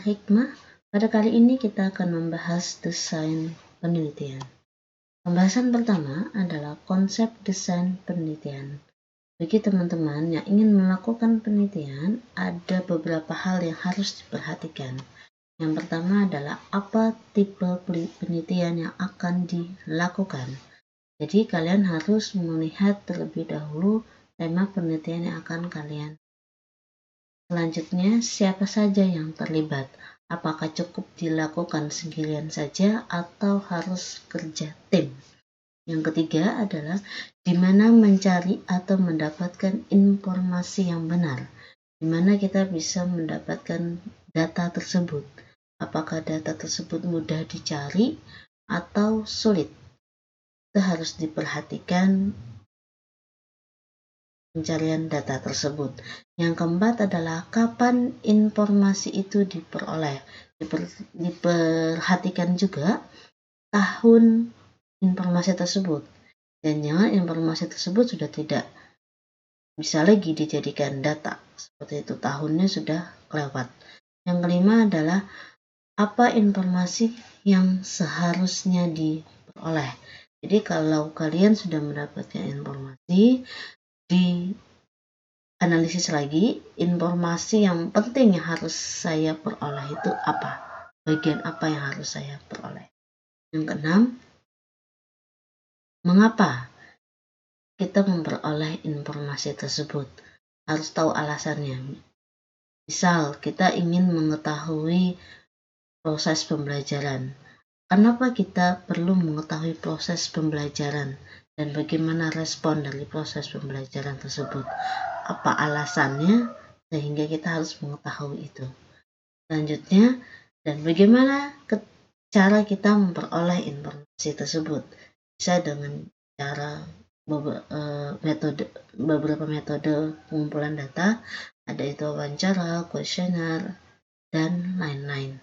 Hikmah. Pada kali ini kita akan membahas desain penelitian. Pembahasan pertama adalah konsep desain penelitian. Bagi teman-teman yang ingin melakukan penelitian, ada beberapa hal yang harus diperhatikan. Yang pertama adalah apa tipe penelitian yang akan dilakukan. Jadi kalian harus melihat terlebih dahulu tema penelitian yang akan kalian. Selanjutnya, siapa saja yang terlibat? Apakah cukup dilakukan sendirian saja atau harus kerja tim? Yang ketiga adalah di mana mencari atau mendapatkan informasi yang benar. Di mana kita bisa mendapatkan data tersebut. Apakah data tersebut mudah dicari atau sulit? Itu harus diperhatikan pencarian data tersebut. Yang keempat adalah kapan informasi itu diperoleh. Diperhatikan juga tahun informasi tersebut. Dan jangan informasi tersebut sudah tidak bisa lagi dijadikan data. Seperti itu, tahunnya sudah kelewat. Yang kelima adalah apa informasi yang seharusnya diperoleh. Jadi kalau kalian sudah mendapatkan informasi, di analisis lagi informasi yang penting yang harus saya peroleh itu apa, bagian apa yang harus saya peroleh. Yang keenam, mengapa kita memperoleh informasi tersebut, harus tahu alasannya. Misal kita ingin mengetahui proses pembelajaran, kenapa kita perlu mengetahui proses pembelajaran dan bagaimana respon dari proses pembelajaran tersebut. Apa alasannya sehingga kita harus mengetahui itu. Selanjutnya, dan bagaimana cara kita memperoleh informasi tersebut. Bisa dengan cara beberapa metode pengumpulan data, ada itu wawancara, kuesioner, dan lain-lain.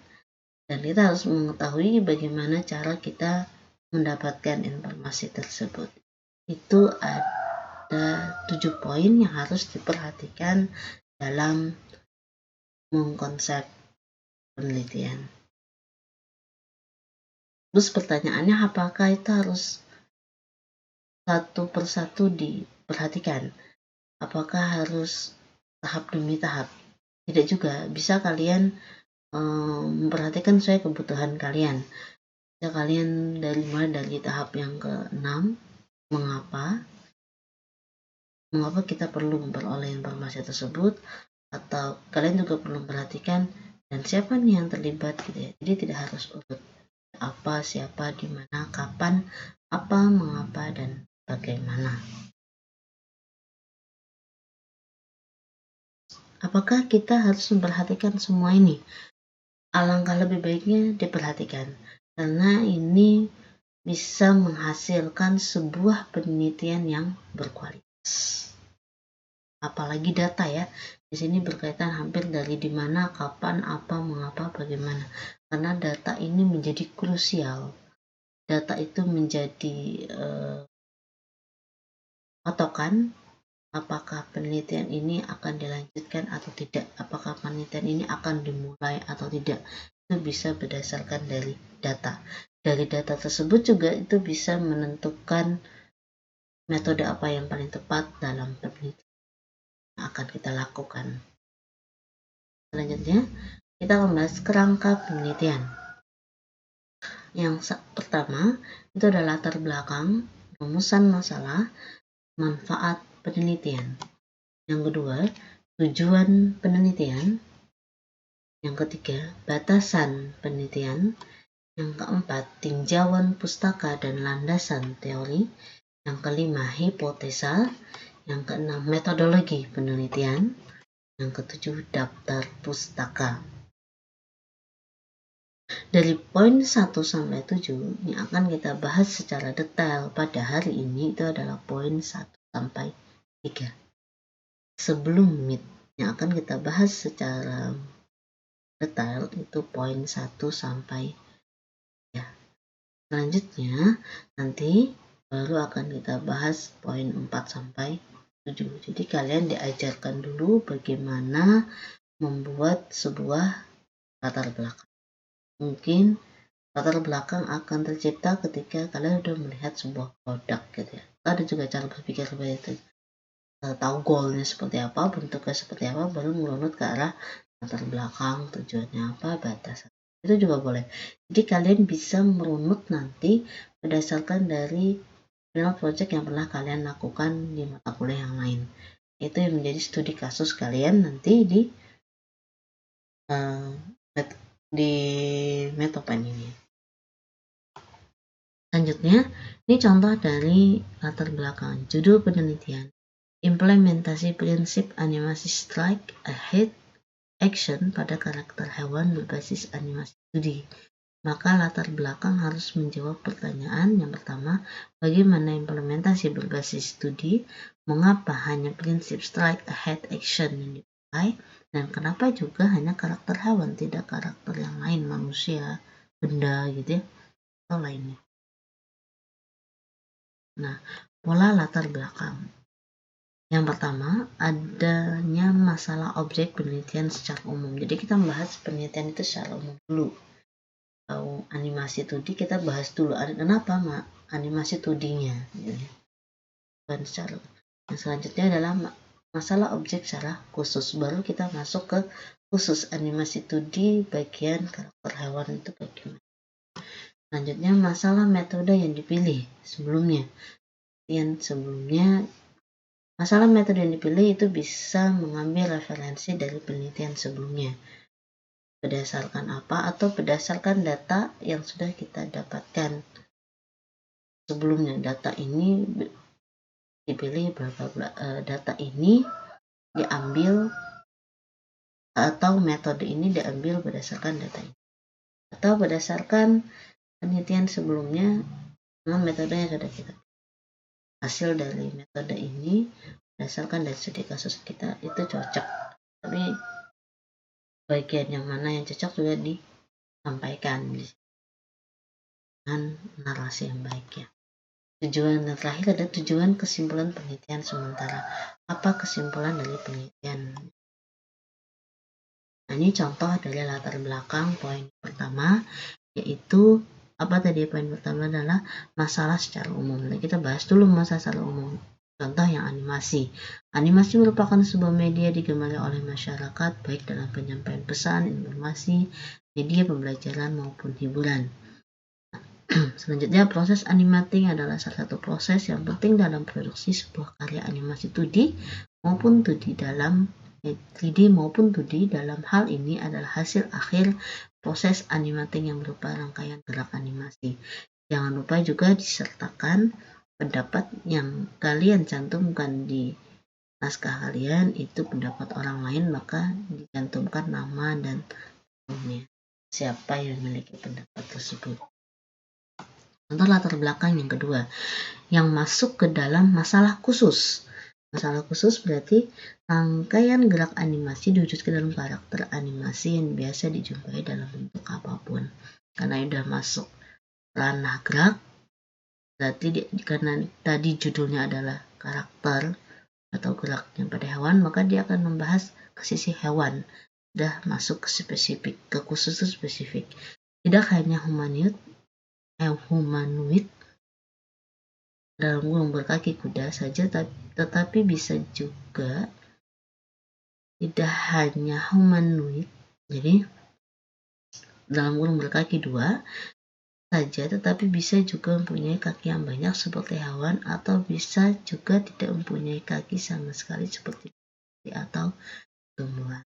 Dan kita harus mengetahui bagaimana cara kita mendapatkan informasi tersebut. Itu ada 7 poin yang harus diperhatikan dalam mengkonsep penelitian. Terus pertanyaannya, apakah itu harus satu persatu diperhatikan? Apakah harus tahap demi tahap? Tidak juga, bisa kalian memperhatikan sesuai kebutuhan kalian. Bisa kalian mulai dari tahap yang ke-6, mengapa kita perlu memperoleh informasi tersebut, atau kalian juga perlu memperhatikan dan siapa nih yang terlibat gitu ya. Jadi tidak harus urut apa, siapa, di mana, kapan, apa, mengapa, dan bagaimana. Apakah kita harus memperhatikan semua ini? Alangkah lebih baiknya diperhatikan, karena ini bisa menghasilkan sebuah penelitian yang berkualitas. Apalagi data ya, di sini berkaitan hampir dari di mana, kapan, apa, mengapa, bagaimana. Karena data ini menjadi krusial. Data itu menjadi patokan apakah penelitian ini akan dilanjutkan atau tidak, apakah penelitian ini akan dimulai atau tidak. Itu bisa berdasarkan dari data. Dari data tersebut juga itu bisa menentukan metode apa yang paling tepat dalam penelitian yang akan kita lakukan. Selanjutnya, kita akan membahas kerangka penelitian. Yang pertama, itu adalah latar belakang, rumusan masalah, manfaat penelitian. Yang kedua, tujuan penelitian. Yang ketiga, batasan penelitian. Yang keempat, tinjauan pustaka dan landasan teori. Yang kelima, hipotesa. Yang keenam, metodologi penelitian. Yang ketujuh, daftar pustaka. Dari poin 1 sampai 7 yang akan kita bahas secara detail pada hari ini itu adalah poin 1 sampai 3. Sebelum meet yang akan kita bahas secara detail itu poin 1 sampai 3. Selanjutnya nanti baru akan kita bahas poin 4 sampai 7. Jadi kalian diajarkan dulu bagaimana membuat sebuah latar belakang. Mungkin latar belakang akan tercipta ketika kalian udah melihat sebuah produk gitu ya. Ada juga cara berpikir seperti itu. Tahu goalnya seperti apa, bentuknya seperti apa, baru merunut ke arah latar belakang, tujuannya apa, batasan. Itu juga boleh. Jadi kalian bisa merunut nanti berdasarkan dari final project yang pernah kalian lakukan di mata kuliah yang lain. Itu yang menjadi studi kasus kalian nanti di Metopen ini. Selanjutnya, ini contoh dari latar belakang judul penelitian. Implementasi prinsip animasi strike ahead action pada karakter hewan berbasis animasi 2D. Maka latar belakang harus menjawab pertanyaan yang pertama, bagaimana implementasi berbasis 2D, mengapa hanya prinsip strike ahead action yang dipakai, dan kenapa juga hanya karakter hewan, tidak karakter yang lain, manusia, benda gitu ya, atau lainnya. Nah, pola latar belakang. Yang pertama, adanya masalah objek penelitian secara umum. Jadi kita bahas penelitian itu secara umum dulu. Kalau animasi 2D kita bahas dulu. Kenapa animasi 2D-nya? Dan secara. Yang selanjutnya adalah masalah objek secara khusus. Baru kita masuk ke khusus animasi 2D bagian karakter hewan itu bagaimana. Selanjutnya masalah metode yang dipilih sebelumnya. Yang sebelumnya masalah metode yang dipilih itu bisa mengambil referensi dari penelitian sebelumnya. Berdasarkan apa? Atau berdasarkan data yang sudah kita dapatkan sebelumnya. Data ini dipilih data ini diambil atau metode ini diambil berdasarkan data ini. Atau berdasarkan penelitian sebelumnya dengan metode yang sudah kita. Hasil dari metode ini berdasarkan dari studi kasus kita itu cocok. Tapi bagian yang mana yang cocok juga disampaikan dengan narasi yang baik ya. Tujuan yang terakhir ada tujuan kesimpulan penelitian sementara. Apa kesimpulan dari penelitian? Nah, ini contoh dari latar belakang poin pertama, yaitu apa tadi poin pertama adalah masalah secara umum. Nah, kita bahas dulu masalah secara umum. Contoh yang animasi. Animasi merupakan sebuah media digemari oleh masyarakat baik dalam penyampaian pesan, informasi, media pembelajaran maupun hiburan. Selanjutnya, proses animating adalah salah satu proses yang penting dalam produksi sebuah karya animasi 2D maupun 2D dalam 3D maupun 2D. Dalam hal ini adalah hasil akhir proses animating yang berupa rangkaian gerak animasi. Jangan lupa juga disertakan pendapat yang kalian cantumkan di naskah kalian itu pendapat orang lain, maka dicantumkan nama dan siapa yang memiliki pendapat tersebut. Contoh latar belakang yang kedua, yang masuk ke dalam masalah khusus. Masalah khusus berarti rangkaian gerak animasi diwujudkan dalam karakter animasi yang biasa dijumpai dalam bentuk apapun. Karena sudah masuk ranah gerak, berarti karena tadi judulnya adalah karakter atau geraknya pada hewan, maka dia akan membahas ke sisi hewan. Sudah masuk ke spesifik, ke khusus spesifik. Tidak hanya humanoid dalam gulung berkaki kuda saja, tetapi bisa juga tidak hanya humanoid, jadi dalam gulung berkaki 2 saja, tetapi bisa juga mempunyai kaki yang banyak seperti hewan, atau bisa juga tidak mempunyai kaki sama sekali seperti atau tumbuhan.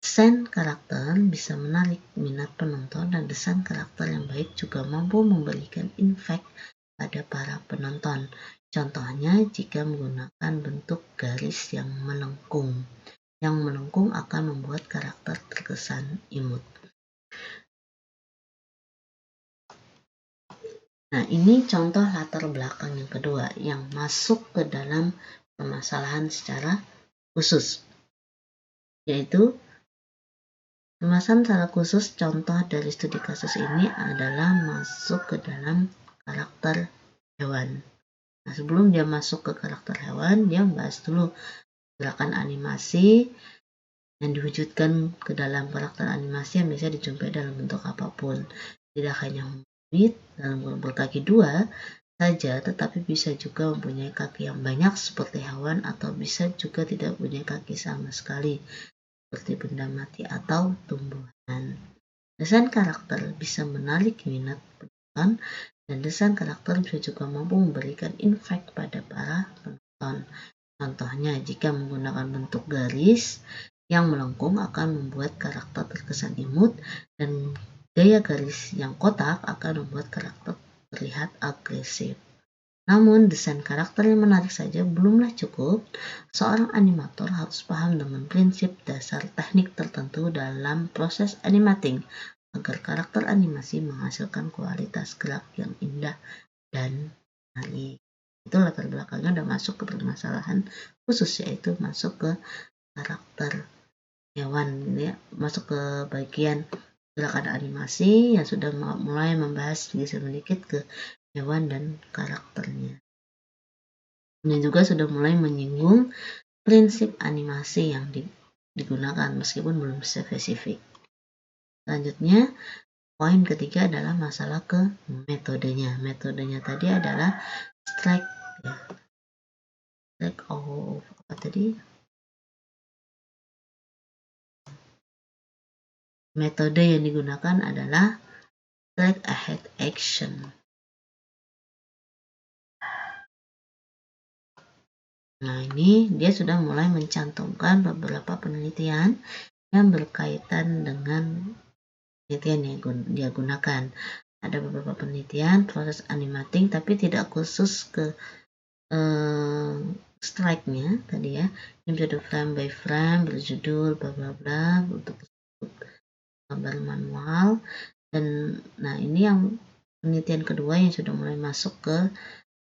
Desain karakter bisa menarik minat penonton, dan desain karakter yang baik juga mampu memberikan impact pada para penonton. Contohnya jika menggunakan bentuk garis yang melengkung. Yang melengkung akan membuat karakter terkesan imut. Nah, ini contoh latar belakang yang kedua yang masuk ke dalam permasalahan secara khusus. Yaitu permasalahan secara khusus, contoh dari studi kasus ini adalah masuk ke dalam karakter hewan. Nah, sebelum dia masuk ke karakter hewan, dia membahas dulu gerakan animasi yang diwujudkan ke dalam karakter animasi yang bisa dijumpai dalam bentuk apapun. Tidak hanya humanoid dalam berkaki dua saja, tetapi bisa juga mempunyai kaki yang banyak seperti hewan, atau bisa juga tidak punya kaki sama sekali seperti benda mati atau tumbuhan. Desain karakter bisa menarik minat penonton, dan desain karakter bisa juga mampu memberikan impact pada para penonton. Contohnya, jika menggunakan bentuk garis yang melengkung akan membuat karakter terkesan imut, dan gaya garis yang kotak akan membuat karakter terlihat agresif. Namun, desain karakter yang menarik saja belumlah cukup. Seorang animator harus paham dengan prinsip dasar teknik tertentu dalam proses animating agar karakter animasi menghasilkan kualitas gerak yang indah dan menarik. Itu latar belakangnya udah masuk ke permasalahan khusus, yaitu masuk ke karakter hewan, ini masuk ke bagian gerakan animasi yang sudah mulai membahas sedikit ke hewan dan karakternya. Ini juga sudah mulai menyinggung prinsip animasi yang digunakan meskipun belum spesifik. Selanjutnya, poin ketiga adalah masalah ke metodenya. Metodenya tadi adalah strike of apa tadi? Metode yang digunakan adalah strike ahead action. Nah, ini dia sudah mulai mencantumkan beberapa penelitian yang berkaitan dengan penelitian yang dia gunakan. Ada beberapa penelitian proses animating, tapi tidak khusus ke strike-nya tadi ya. Ini bisa frame by frame, berjudul bla bla bla, untuk gambar manual. Dan nah, ini yang penelitian kedua yang sudah mulai masuk ke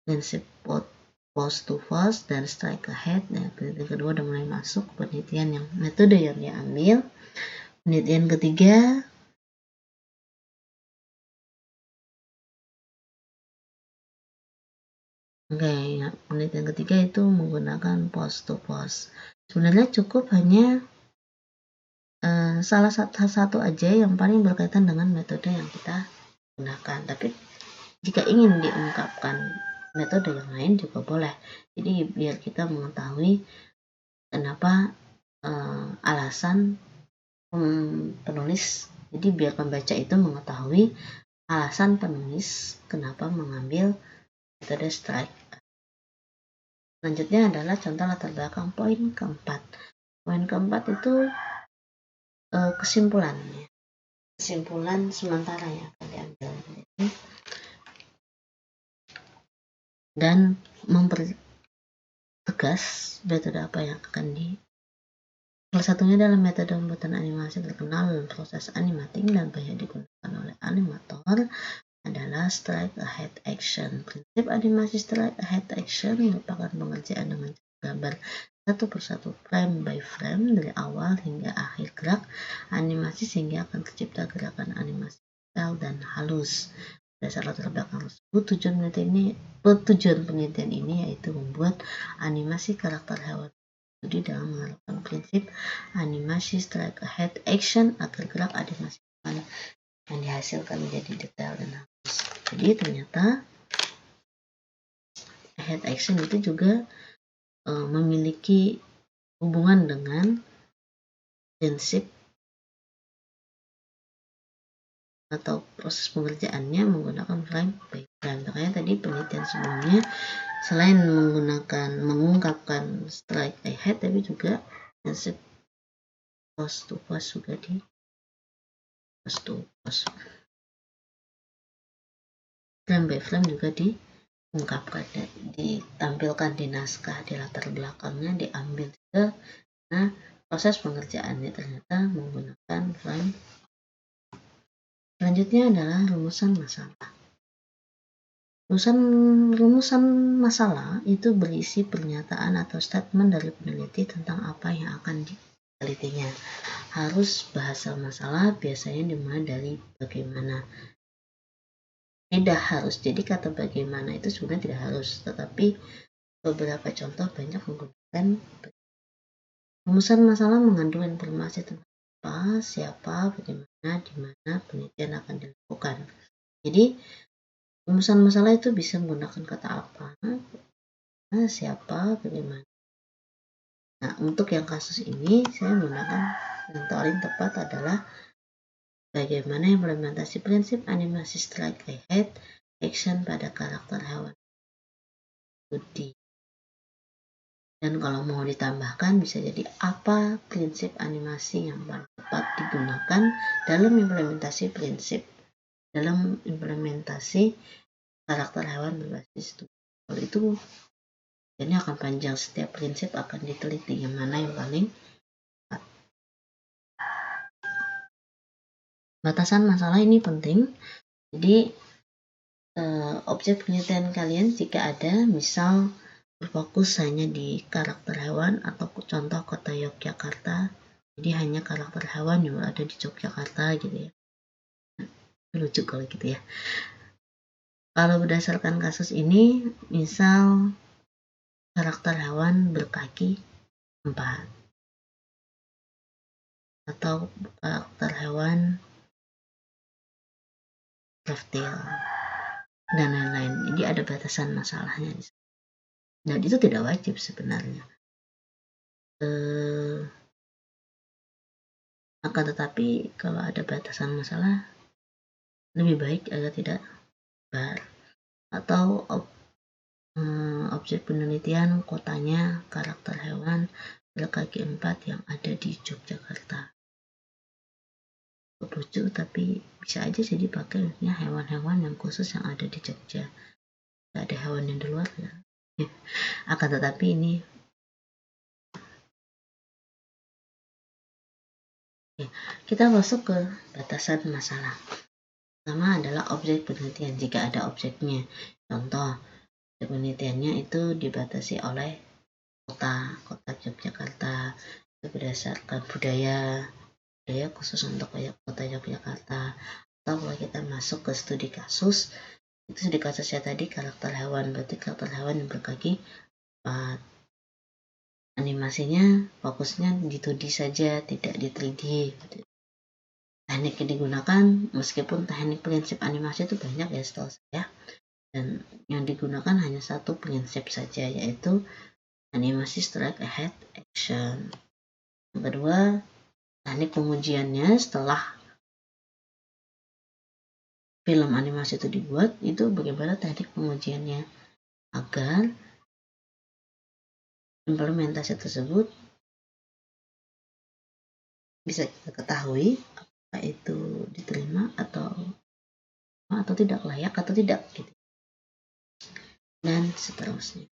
prinsip post to post dan strike ahead. Nah, penelitian kedua udah mulai masuk penelitian yang metode yang diambil. Penelitian ketiga penelitian ketiga itu menggunakan post to post. Sebenarnya cukup hanya salah satu aja yang paling berkaitan dengan metode yang kita gunakan. Tapi jika ingin diungkapkan metode yang lain juga boleh. Jadi biar kita mengetahui kenapa alasan penulis. Jadi biar pembaca itu mengetahui alasan penulis kenapa mengambil metode strike. Selanjutnya adalah contoh latar belakang poin keempat. Poin keempat itu kesimpulannya. Kesimpulan sementara yang akan diambil dan mempertegas metode apa yang akan salah satunya dalam metode pembuatan animasi terkenal dalam proses animating dan banyak digunakan oleh animator adalah strike ahead action. Prinsip animasi strike ahead action merupakan pengerjaan dengan gambar satu persatu, frame by frame, dari awal hingga akhir gerak animasi sehingga akan tercipta gerakan animasi detail dan halus. Dasar latar belakang tersebut, tujuan penelitian ini yaitu membuat animasi karakter hewan studi dalam menerapkan prinsip animasi strike ahead action agar gerak animasi yang dihasilkan menjadi detail dan halus. Jadi ternyata ahead action itu juga memiliki hubungan dengan prinsip atau proses pengerjaannya menggunakan frame by frame. Makanya tadi penelitian sebelumnya selain mengungkapkan strike ahead, tapi juga prinsip post to post juga di post to post. Frame by frame juga diungkapkan, ditampilkan di naskah, di latar belakangnya diambil juga. Nah, proses pengerjaannya ternyata menggunakan frame. Selanjutnya adalah rumusan masalah. Rumusan masalah itu berisi pernyataan atau statement dari peneliti tentang apa yang akan ditelitinya. Harus bahasa masalah biasanya dimulai dari bagaimana. Tidak harus, jadi kata bagaimana itu sebenarnya tidak harus, tetapi beberapa contoh banyak menggunakan Rumusan masalah mengandung informasi tentang apa, siapa, bagaimana, di mana penelitian akan dilakukan. Jadi, rumusan masalah itu bisa menggunakan kata apa, siapa, bagaimana. Nah, untuk yang kasus ini, saya menggunakan yang paling tepat adalah bagaimana implementasi prinsip animasi strike ahead action pada karakter hewan. Dan kalau mau ditambahkan bisa jadi apa prinsip animasi yang paling tepat digunakan dalam implementasi karakter hewan berbasis studi. Kalau itu ini akan panjang, setiap prinsip akan diteliti yang mana yang paling tepat. Batasan masalah ini penting. Jadi objek penelitian kalian jika ada misal berfokus hanya di karakter hewan atau contoh kota Yogyakarta, jadi hanya karakter hewan yang ada di Yogyakarta gitu ya. Lucu kalau gitu ya. Kalau berdasarkan kasus ini, misal karakter hewan berkaki 4 atau karakter hewan reptil dan lain-lain. Jadi ada batasan masalahnya. Dan itu tidak wajib sebenarnya. Akan tetapi kalau ada batasan masalah, lebih baik agar tidak bar. Atau objek penelitian kotanya karakter hewan berkaki 4 yang ada di Yogyakarta. Lucu tapi bisa aja jadi pakai hewan-hewan yang khusus yang ada di Jogja. Tidak ada hewan yang di luar ya. Akan tetapi ini kita masuk ke batasan masalah. Pertama adalah objek penelitian jika ada objeknya. Contoh, objek penelitiannya itu dibatasi oleh kota Yogyakarta. Itu berdasarkan budaya khusus untuk kota Yogyakarta. Atau kalau kita masuk ke studi kasus, itu studi kasusnya tadi karakter hewan, berarti karakter hewan yang berkaki 4. Animasinya fokusnya di 2D saja, tidak di 3D. Teknik yang digunakan, meskipun teknik prinsip animasi itu banyak ya setahu saya, dan yang digunakan hanya satu prinsip saja, yaitu animasi strike ahead action. Yang kedua, teknik pengujiannya setelah film animasi itu dibuat, itu bagaimana teknik pengujiannya agar implementasi tersebut bisa kita ketahui apakah itu diterima atau tidak, layak atau tidak gitu. Dan seterusnya.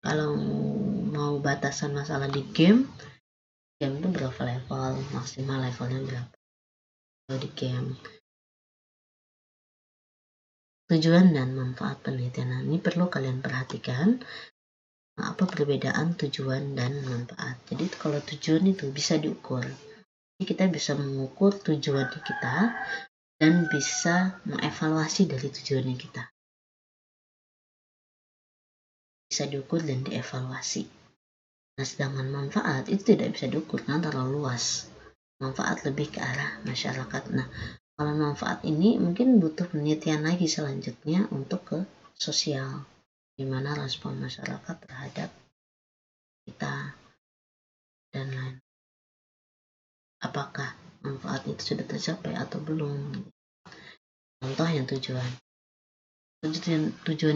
Kalau mau batasan masalah di game itu berapa level, maksimal levelnya berapa kalau di game. Tujuan dan manfaat penelitian ini perlu kalian perhatikan. Apa perbedaan tujuan dan manfaat. Jadi kalau tujuan itu bisa diukur. Jadi kita bisa mengukur tujuan kita dan bisa mengevaluasi dari tujuan kita. Bisa diukur dan dievaluasi. Nah, sedangkan manfaat itu tidak bisa diukur karena terlalu luas. Manfaat lebih ke arah masyarakat. Nah, kalau manfaat ini mungkin butuh penelitian lagi selanjutnya untuk ke sosial, gimana respon masyarakat terhadap kita dan lain. Apakah manfaat itu sudah tercapai atau belum? Contoh yang tujuan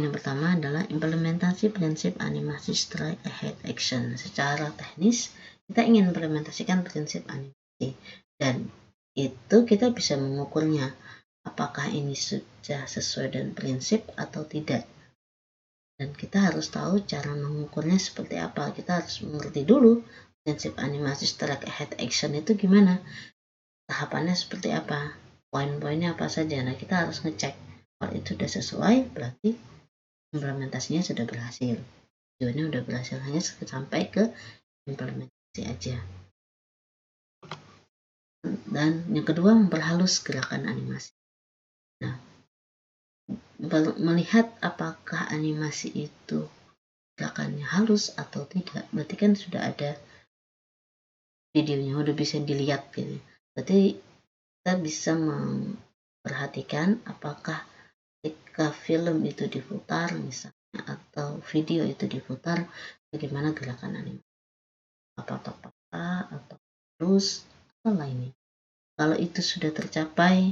yang pertama adalah implementasi prinsip animasi strike ahead action. Secara teknis kita ingin implementasikan prinsip animasi dan itu kita bisa mengukurnya apakah ini sudah sesuai dengan prinsip atau tidak, dan kita harus tahu cara mengukurnya seperti apa. Kita harus mengerti dulu prinsip animasi strike ahead action itu gimana, tahapannya seperti apa, poin-poinnya apa saja. Nah, kita harus ngecek kalau itu sudah sesuai, berarti implementasinya sudah berhasil, tujuannya sudah berhasil, hanya sampai ke implementasi aja. Dan yang kedua, memperhalus gerakan animasi. Nah, melihat apakah animasi itu gerakannya halus atau tidak, berarti kan sudah ada videonya, udah bisa dilihat gitu. Berarti kita bisa memperhatikan apakah ketika film itu diputar misalnya atau video itu diputar, bagaimana gerakan animasi, apa patah atau halus atau lainnya. Kalau itu sudah tercapai,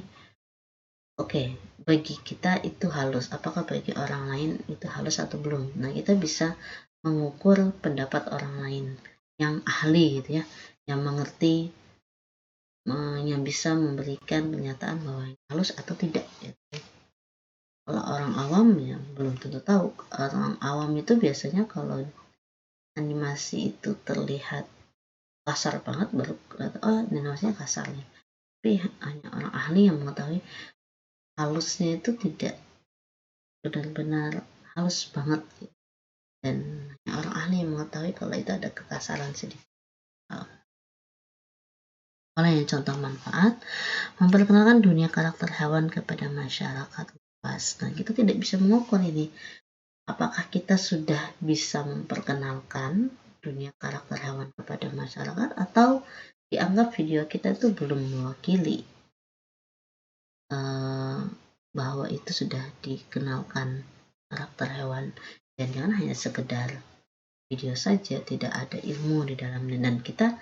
oke, bagi kita itu halus. Apakah bagi orang lain itu halus atau belum? Nah, kita bisa mengukur pendapat orang lain yang ahli gitu ya, yang mengerti, yang bisa memberikan pernyataan bahwa halus atau tidak. Gitu. Kalau orang awam ya belum tentu tahu. Orang awam itu biasanya kalau animasi itu terlihat kasar banget baru oh animasinya kasar nih. Tapi hanya orang ahli yang mengetahui halusnya itu tidak benar-benar halus banget gitu. Dan hanya orang ahli yang mengetahui kalau itu ada kekasaran sedikit. Kalau yang contoh manfaat, memperkenalkan dunia karakter hewan kepada masyarakat luas. Nah, kita tidak bisa mengukur ini. Apakah kita sudah bisa memperkenalkan dunia karakter hewan kepada masyarakat atau dianggap video kita itu belum mewakili bahwa itu sudah dikenalkan karakter hewan, dan jangan hanya sekedar video saja, tidak ada ilmu di dalamnya, dan kita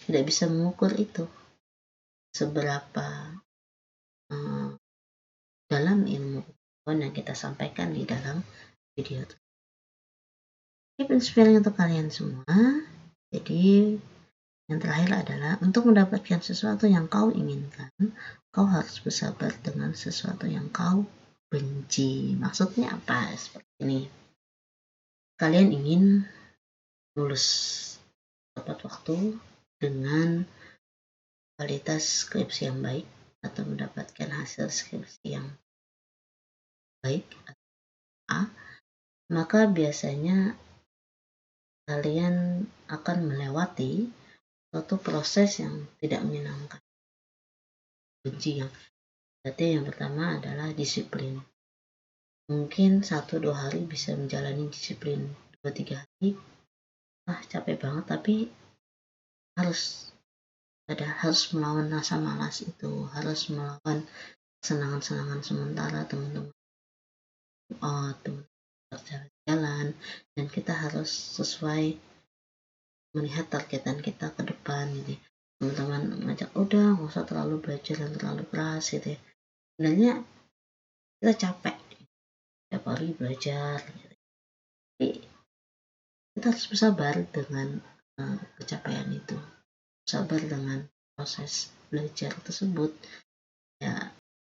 tidak bisa mengukur itu seberapa dalam ilmu yang kita sampaikan di dalam video. Keep inspiring untuk kalian semua. Jadi yang terakhir adalah untuk mendapatkan sesuatu yang kau inginkan, kau harus bersabar dengan sesuatu yang kau benci. Maksudnya apa? Seperti ini. Kalian ingin lulus tepat waktu dengan kualitas skripsi yang baik atau mendapatkan hasil skripsi yang baik A, maka biasanya kalian akan melewati suatu proses yang tidak menyenangkan. Benci yang berarti yang pertama adalah disiplin. Mungkin 1-2 hari bisa menjalani disiplin, 2-3 hari capek banget, tapi harus melawan rasa malas itu, harus melawan kesenangan-kesenangan sementara teman-teman jalan, dan kita harus sesuai melihat targetan kita ke depan gitu. Teman-teman ngajak udah nggak usah terlalu belajar yang terlalu keras gitu ya. Sebenarnya kita capek tiap hari belajar gitu. Tapi kita harus bersabar dengan kecapean itu, sabar dengan proses belajar tersebut ya.